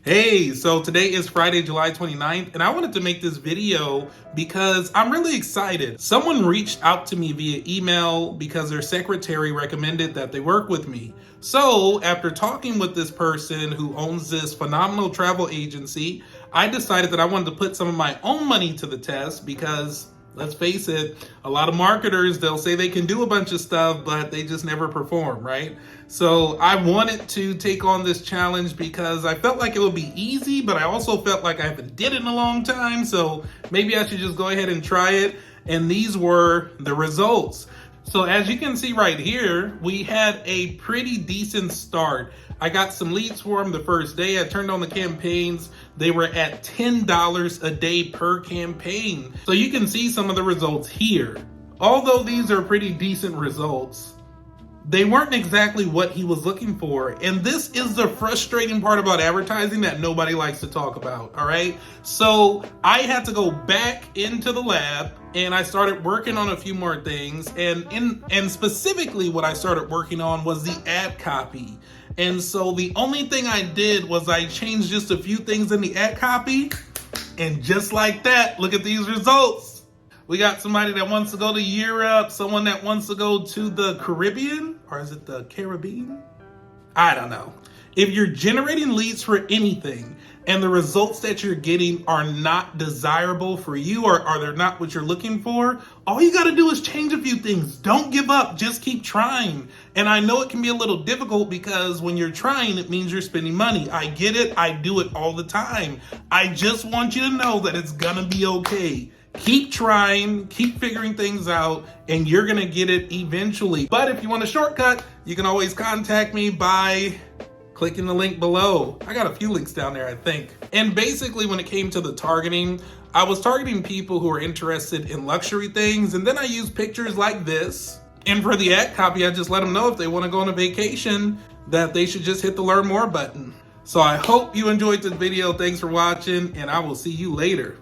Hey, so today is Friday, July 29th, and I wanted to make this video because I'm really excited. Someone reached out to me via email because their secretary recommended that they work with me. So after talking with this person who owns this phenomenal travel agency, I decided that I wanted to put some of my own money to the test because let's face it, a lot of marketers, they'll say they can do a bunch of stuff, but they just never perform, right? So I wanted to take on this challenge because I felt like it would be easy, but I also felt like I haven't did it in a long time. So maybe I should just go ahead and try it. And these were the results. So as you can see right here, we had a pretty decent start. I got some leads for them the first day. I turned on the campaigns. They were at $10 a day per campaign. So you can see some of the results here. Although these are pretty decent results, they weren't exactly what he was looking for. And this is the frustrating part about advertising that nobody likes to talk about, all right? So I had to go back into the lab and I started working on a few more things. And specifically what I started working on was the ad copy. And so the only thing I did was I changed just a few things in the ad copy. And just like that, look at these results. We got somebody that wants to go to Europe, someone that wants to go to the Caribbean, or is it the Caribbean? I don't know. If you're generating leads for anything and the results that you're getting are not desirable for you or they're not what you're looking for, all you got to do is change a few things. Don't give up. Just keep trying. And I know it can be a little difficult because when you're trying, it means you're spending money. I get it. I do it all the time. I just want you to know that it's going to be okay. Keep trying, keep figuring things out, and you're gonna get it eventually. But if you want a shortcut, you can always contact me by clicking the link below. I got a few links down there, I think. And basically when it came to the targeting, I was targeting people who are interested in luxury things, and then I used pictures like this. And for the ad copy, I just let them know if they wanna go on a vacation that they should just hit the learn more button. So I hope you enjoyed this video. Thanks for watching, and I will see you later.